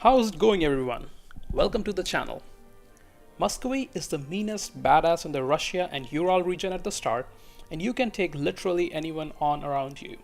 How's it going, everyone? Welcome to the channel. Muscovy is the meanest badass in the Russia and Ural region at the start, and you can take literally anyone on around you.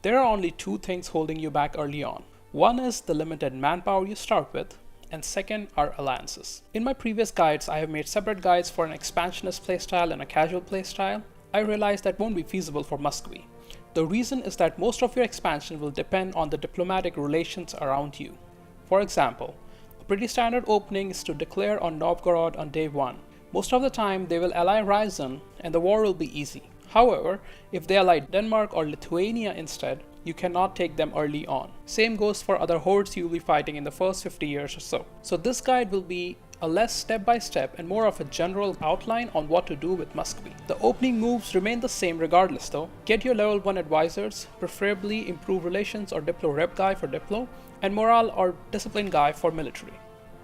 There are only two things holding you back early on. One is the limited manpower you start with, and second are alliances. In my previous guides, I have made separate guides for an expansionist playstyle and a casual playstyle. I realized that won't be feasible for Muscovy. The reason is that most of your expansion will depend on the diplomatic relations around you. For example, a pretty standard opening is to declare on Novgorod on day 1. Most of the time they will ally Ryazan and the war will be easy. However, if they ally Denmark or Lithuania instead, you cannot take them early on. Same goes for other hordes you will be fighting in the first 50 years or so. So this guide will be a less step-by-step and more of a general outline on what to do with Muscovy. The opening moves remain the same regardless though. Get your level 1 advisors, preferably improve relations or Diplo rep guy for Diplo, and morale or discipline guy for military.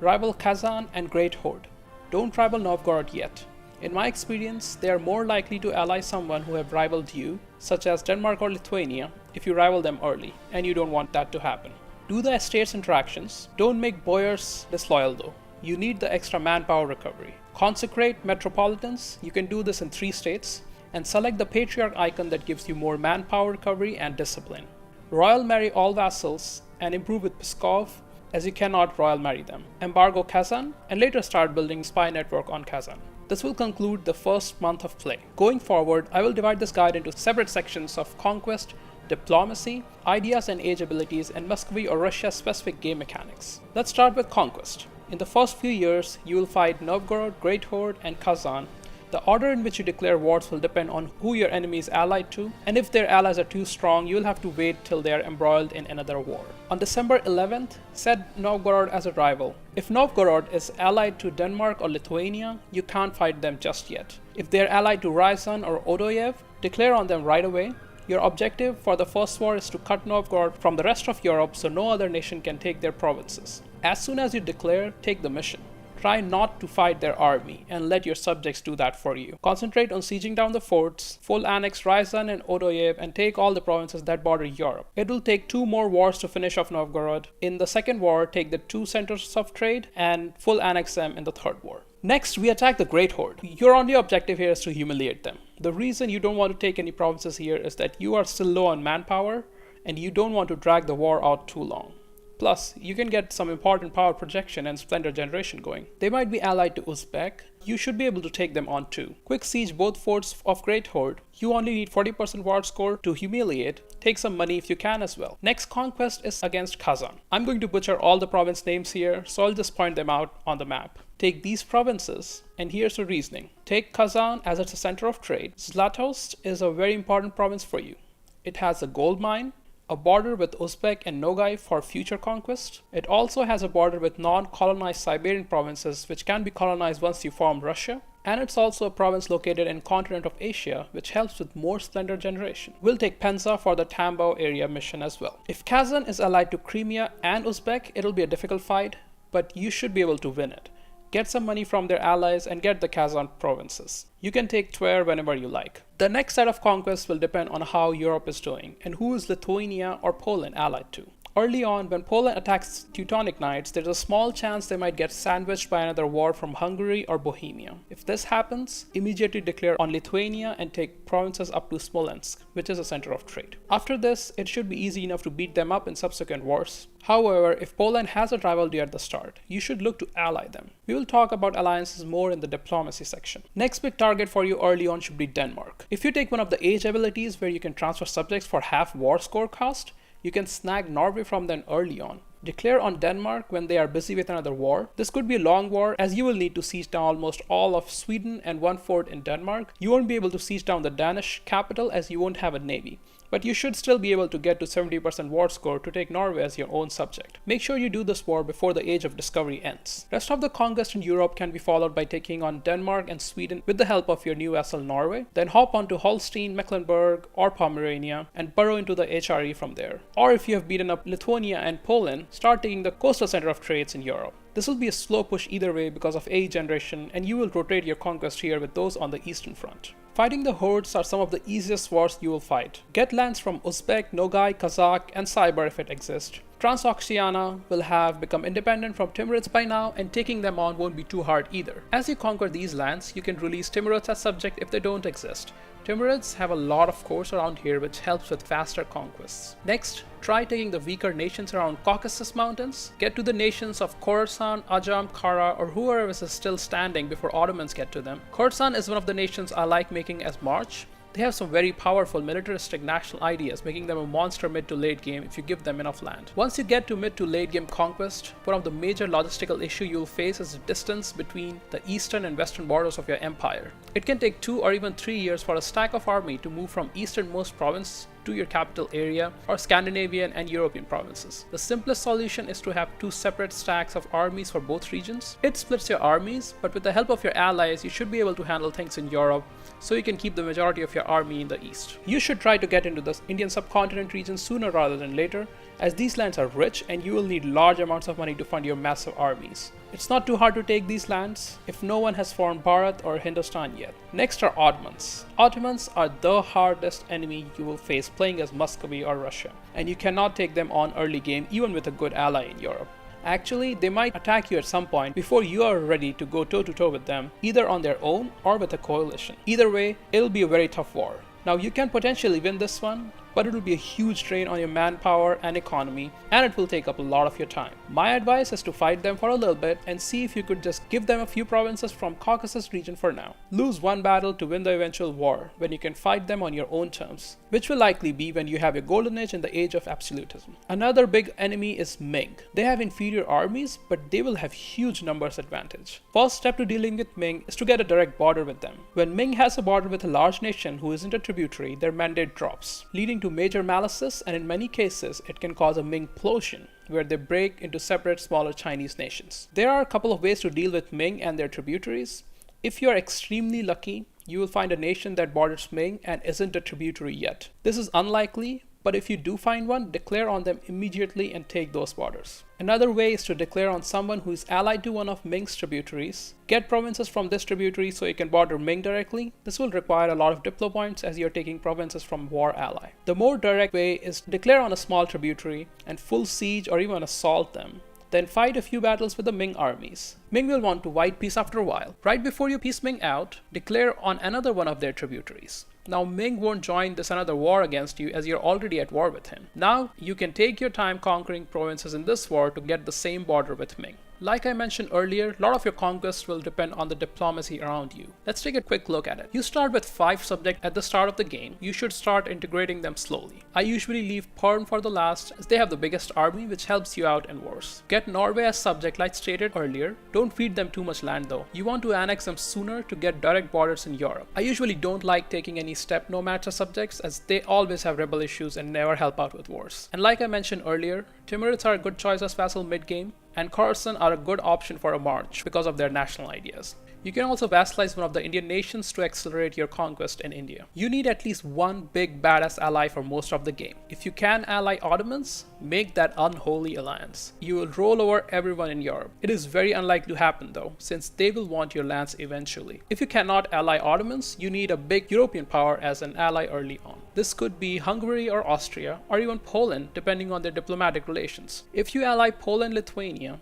Rival Kazan and Great Horde. Don't rival Novgorod yet. In my experience, they are more likely to ally someone who have rivaled you, such as Denmark or Lithuania, if you rival them early, and you don't want that to happen. Do the estates interactions. Don't make boyars disloyal though. You need the extra manpower recovery. Consecrate metropolitans. You can do this in 3 states, and select the Patriarch icon that gives you more manpower recovery and discipline. Royal marry all vassals and improve with Pskov, as you cannot royal marry them. Embargo Kazan, and later start building spy network on Kazan. This will conclude the first month of play. Going forward, I will divide this guide into separate sections of Conquest, Diplomacy, Ideas and Age abilities, and Muscovy or Russia specific game mechanics. Let's start with Conquest. In the first few years, you will fight Novgorod, Great Horde, and Kazan. The order in which you declare wars will depend on who your enemy is allied to, and if their allies are too strong, you will have to wait till they are embroiled in another war. On December 11th, set Novgorod as a rival. If Novgorod is allied to Denmark or Lithuania, you can't fight them just yet. If they are allied to Ryazan or Odoyev, declare on them right away. Your objective for the first war is to cut Novgorod from the rest of Europe so no other nation can take their provinces. As soon as you declare, take the mission. Try not to fight their army and let your subjects do that for you. Concentrate on sieging down the forts, full annex Ryazan and Odoyev, and take all the provinces that border Europe. It will take 2 more wars to finish off Novgorod. In the second war, take the 2 centers of trade and full annex them in the third war. Next, we attack the Great Horde. Your only objective here is to humiliate them. The reason you don't want to take any provinces here is that you are still low on manpower and you don't want to drag the war out too long. Plus, you can get some important power projection and splendor generation going. They might be allied to Uzbek. You should be able to take them on too. Quick siege both forts of Great Horde. You only need 40% war score to humiliate. Take some money if you can as well. Next conquest is against Kazan. I'm going to butcher all the province names here, so I'll just point them out on the map. Take these provinces, and here's the reasoning. Take Kazan as it's a center of trade. Zlatoust is a very important province for you. It has a gold mine, a border with Uzbek and Nogai for future conquest. It also has a border with non-colonized Siberian provinces which can be colonized once you form Russia. And it's also a province located in continent of Asia which helps with more splendor generation. We'll take Penza for the Tambov area mission as well. If Kazan is allied to Crimea and Uzbek, it'll be a difficult fight, but you should be able to win it. Get some money from their allies and get the Kazan provinces. You can take Tver whenever you like. The next set of conquests will depend on how Europe is doing and who is Lithuania or Poland allied to. Early on, when Poland attacks Teutonic Knights, there's a small chance they might get sandwiched by another war from Hungary or Bohemia. If this happens, immediately declare on Lithuania and take provinces up to Smolensk, which is a center of trade. After this, it should be easy enough to beat them up in subsequent wars. However, if Poland has a rivalry at the start, you should look to ally them. We will talk about alliances more in the diplomacy section. Next big target for you early on should be Denmark. If you take one of the age abilities where you can transfer subjects for half war score cost, you can snag Norway from them early on. Declare on Denmark when they are busy with another war. This could be a long war as you will need to siege down almost all of Sweden and 1 fort in Denmark. You won't be able to siege down the Danish capital as you won't have a navy. But you should still be able to get to 70% war score to take Norway as your own subject. Make sure you do this war before the Age of Discovery ends. Rest of the conquest in Europe can be followed by taking on Denmark and Sweden with the help of your new vassal Norway. Then hop onto Holstein, Mecklenburg or Pomerania and burrow into the HRE from there. Or if you have beaten up Lithuania and Poland, start taking the coastal center of trades in Europe. This will be a slow push either way because of age generation, and you will rotate your conquest here with those on the eastern front. Fighting the Hordes are some of the easiest wars you will fight. Get lands from Uzbek, Nogai, Kazakh, and Cyber if it exists. Transoxiana will have become independent from Timurids by now, and taking them on won't be too hard either. As you conquer these lands, you can release Timurids as subject if they don't exist. Timurids have a lot of cores around here which helps with faster conquests. Next, try taking the weaker nations around Caucasus Mountains. Get to the nations of Khorasan, Ajam, Kara, or whoever is still standing before Ottomans get to them. Khorasan is one of the nations I like making as March. They have some very powerful militaristic national ideas, making them a monster mid to late game if you give them enough land. Once you get to mid to late game conquest, one of the major logistical issues you'll face is the distance between the eastern and western borders of your empire. It can take 2 or even 3 years for a stack of army to move from easternmost province to your capital area or Scandinavian and European provinces. The simplest solution is to have 2 separate stacks of armies for both regions. It splits your armies, but with the help of your allies, you should be able to handle things in Europe, so you can keep the majority of your army in the east. You should try to get into the Indian subcontinent region sooner rather than later, as these lands are rich and you will need large amounts of money to fund your massive armies. It's not too hard to take these lands if no one has formed Bharat or Hindustan yet. Next are Oddments. Ottomans are the hardest enemy you will face playing as Muscovy or Russia, and you cannot take them on early game even with a good ally in Europe. Actually, they might attack you at some point before you are ready to go toe to toe with them, either on their own or with a coalition. Either way, it'll be a very tough war. Now you can potentially win this one, but it will be a huge drain on your manpower and economy, and it will take up a lot of your time. My advice is to fight them for a little bit and see if you could just give them a few provinces from Caucasus region for now. Lose one battle to win the eventual war when you can fight them on your own terms, which will likely be when you have your golden age in the age of absolutism. Another big enemy is Ming. They have inferior armies, but they will have huge numbers advantage. First step to dealing with Ming is to get a direct border with them. When Ming has a border with a large nation who isn't a tributary, their mandate drops, leading to major malices, and in many cases it can cause a Mingplosion, where they break into separate smaller Chinese nations. There are a couple of ways to deal with Ming and their tributaries. If you are extremely lucky, you will find a nation that borders Ming and isn't a tributary yet. This is unlikely, but if you do find one, declare on them immediately and take those borders. Another way is to declare on someone who is allied to one of Ming's tributaries. Get provinces from this tributary so you can border Ming directly. This will require a lot of diplo points as you're taking provinces from war ally. The more direct way is to declare on a small tributary and full siege or even assault them. Then fight a few battles with the Ming armies. Ming will want to white peace after a while. Right before you peace Ming out, declare on another one of their tributaries. Now Ming won't join this another war against you as you're already at war with him. Now you can take your time conquering provinces in this war to get the same border with Ming. Like I mentioned earlier, a lot of your conquests will depend on the diplomacy around you. Let's take a quick look at it. You start with 5 subjects at the start of the game. You should start integrating them slowly. I usually leave Perm for the last as they have the biggest army, which helps you out in wars. Get Norway as subject like stated earlier. Don't feed them too much land though. You want to annex them sooner to get direct borders in Europe. I usually don't like taking any step nomads as subjects as they always have rebel issues and never help out with wars. And like I mentioned earlier, Timurids are a good choice as vassal mid-game, and Khorasan are a good option for a march because of their national ideas. You can also vassalize one of the Indian nations to accelerate your conquest in India. You need at least one big badass ally for most of the game. If you can ally Ottomans, make that unholy alliance. You will roll over everyone in Europe. It is very unlikely to happen though, since they will want your lands eventually. If you cannot ally Ottomans, you need a big European power as an ally early on. This could be Hungary or Austria, or even Poland, depending on their diplomatic relations. If you ally Poland-Lithuania,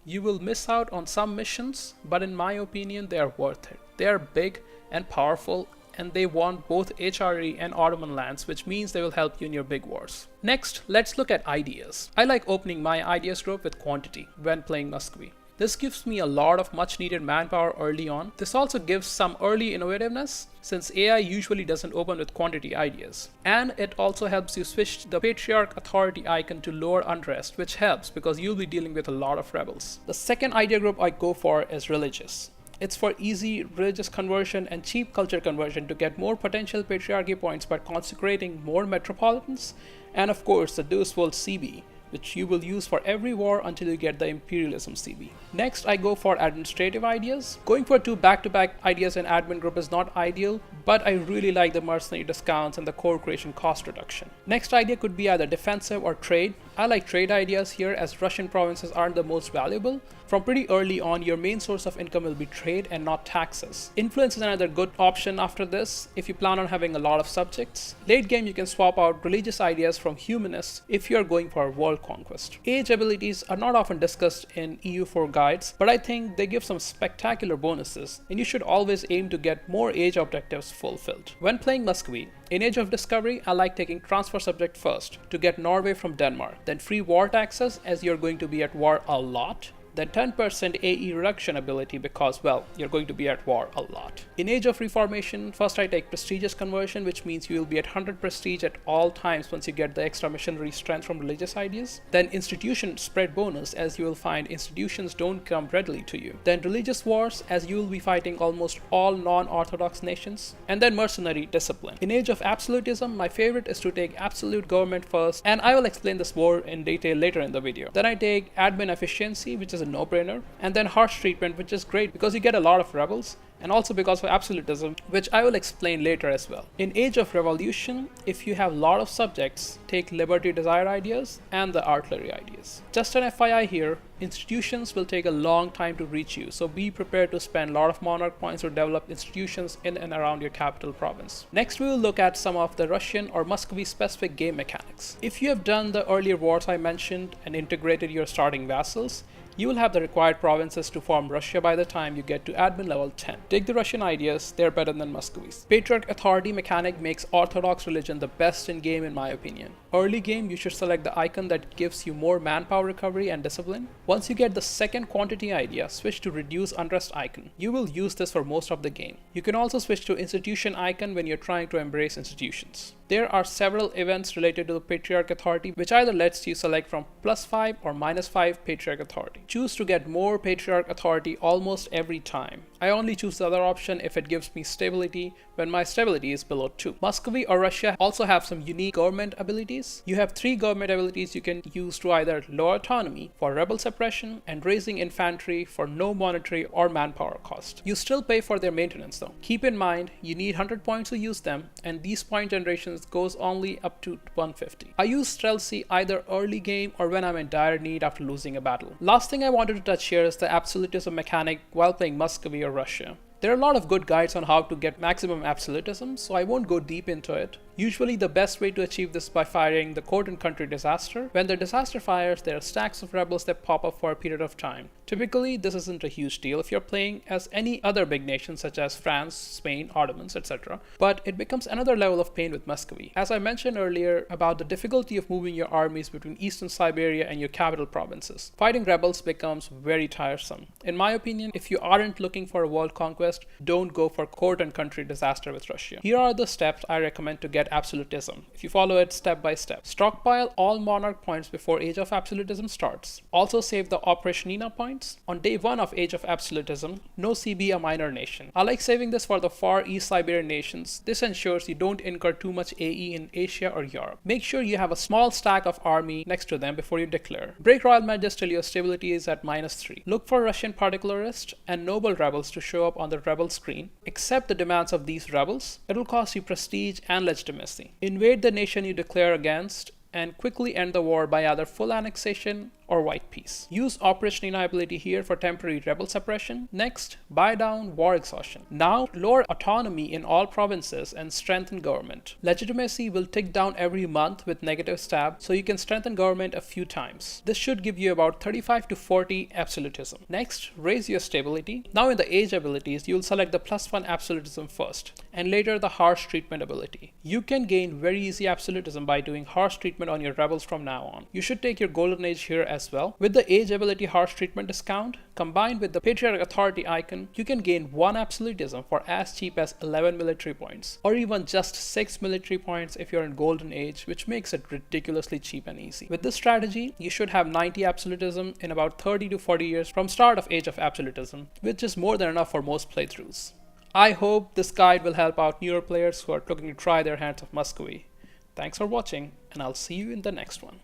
you will miss out on some missions, but in my opinion, they are worth it. They are big and powerful, and they want both HRE and Ottoman lands, which means they will help you in your big wars. Next, let's look at ideas. I like opening my ideas group with quantity when playing Muscovy. This gives me a lot of much needed manpower early on. This also gives some early innovativeness since AI usually doesn't open with quantity ideas. And it also helps you switch the Patriarch Authority icon to lower unrest, which helps because you'll be dealing with a lot of rebels. The second idea group I go for is religious. It's for easy religious conversion and cheap culture conversion to get more potential patriarchy points by consecrating more metropolitans, and of course the Deus Vult CB, which you will use for every war until you get the Imperialism CB. Next, I go for administrative ideas. Going for 2 back-to-back ideas in admin group is not ideal, but I really like the mercenary discounts and the core creation cost reduction. Next idea could be either defensive or trade. I like trade ideas here as Russian provinces aren't the most valuable. From pretty early on, your main source of income will be trade and not taxes. Influence is another good option after this if you plan on having a lot of subjects. Late game, you can swap out religious ideas from humanists if you are going for world conquest. Age abilities are not often discussed in EU4 guides, but I think they give some spectacular bonuses, and you should always aim to get more age objectives fulfilled. When playing Muscovy, in Age of Discovery, I like taking transfer subject first to get Norway from Denmark, then free war taxes as you're going to be at war a lot, then 10% AE reduction ability because, well, you're going to be at war a lot. In Age of Reformation, first I take prestigious conversion, which means you will be at 100 prestige at all times once you get the extra missionary strength from religious ideas. Then institution spread bonus, as you will find institutions don't come readily to you. Then religious wars, as you will be fighting almost all non-Orthodox nations. And then mercenary discipline. In Age of Absolutism, my favorite is to take absolute government first, and I will explain this more in detail later in the video. Then I take admin efficiency, which is a no-brainer, and then harsh treatment, which is great because you get a lot of rebels, and also because of absolutism, which I will explain later as well. In Age of Revolution, if you have a lot of subjects, take liberty desire ideas and the artillery ideas. Just an FYI here, institutions will take a long time to reach you, so be prepared to spend a lot of monarch points to develop institutions in and around your capital province. Next, we will look at some of the Russian or Muscovy specific game mechanics. If you have done the earlier wars I mentioned and integrated your starting vassals, you will have the required provinces to form Russia by the time you get to admin level 10. Take the Russian ideas, they're better than Muscovy's. Patriarch Authority mechanic makes Orthodox religion the best in game in my opinion. Early game, you should select the icon that gives you more manpower recovery and discipline. Once you get the second quantity idea, switch to reduce unrest icon. You will use this for most of the game. You can also switch to institution icon when you're trying to embrace institutions. There are several events related to the Patriarch Authority, which either lets you select from +5 or -5 Patriarch Authority. Choose to get more Patriarch Authority almost every time. I only choose the other option if it gives me stability when my stability is below 2. Muscovy or Russia also have some unique government abilities. You have 3 government abilities you can use to either lower autonomy for rebel suppression and raising infantry for no monetary or manpower cost. You still pay for their maintenance though. Keep in mind, you need 100 points to use them, and these point generations goes only up to 150. I use Streltsy either early game or when I'm in dire need after losing a battle. Last thing I wanted to touch here is the absolutism mechanic while playing Muscovy or Russia. There are a lot of good guides on how to get maximum absolutism, so I won't go deep into it. Usually the best way to achieve this is by firing the court and country disaster. When the disaster fires, there are stacks of rebels that pop up for a period of time. Typically, this isn't a huge deal if you're playing as any other big nation such as France, Spain, Oddments, etc. But it becomes another level of pain with Muscovy. As I mentioned earlier about the difficulty of moving your armies between eastern Siberia and your capital provinces, fighting rebels becomes very tiresome. In my opinion, if you aren't looking for a world conquest, don't go for court and country disaster with Russia. Here are the steps I recommend to get absolutism. If you follow it step by step. Stockpile all monarch points before Age of Absolutism starts. Also save the Operation Nina points. On day 1 of Age of Absolutism, no CB a minor nation. I like saving this for the far East Siberian nations. This ensures you don't incur too much AE in Asia or Europe. Make sure you have a small stack of army next to them before you declare. Break royal majesty till your stability is at -3. Look for Russian particularists and noble rebels to show up on the rebel screen. Accept the demands of these rebels. It will cost you prestige and legitimacy. Invade the nation you declare against and quickly end the war by either full annexation or white peace. Use Operation Nina ability here for temporary rebel suppression. Next, buy down war exhaustion. Now, lower autonomy in all provinces and strengthen government. Legitimacy will tick down every month with negative stab, so you can strengthen government a few times. This should give you about 35 to 40 absolutism. Next, raise your stability. Now in the age abilities, you will select the +1 absolutism first, and later the harsh treatment ability. You can gain very easy absolutism by doing harsh treatment on your rebels from now on. You should take your golden age here as well. With the age ability harsh treatment discount, combined with the Patriarch Authority icon, you can gain 1 absolutism for as cheap as 11 military points, or even just 6 military points if you're in golden age, which makes it ridiculously cheap and easy. With this strategy, you should have 90 absolutism in about 30 to 40 years from start of Age of Absolutism, which is more than enough for most playthroughs. I hope this guide will help out newer players who are looking to try their hands of Muscovy. Thanks for watching, and I'll see you in the next one.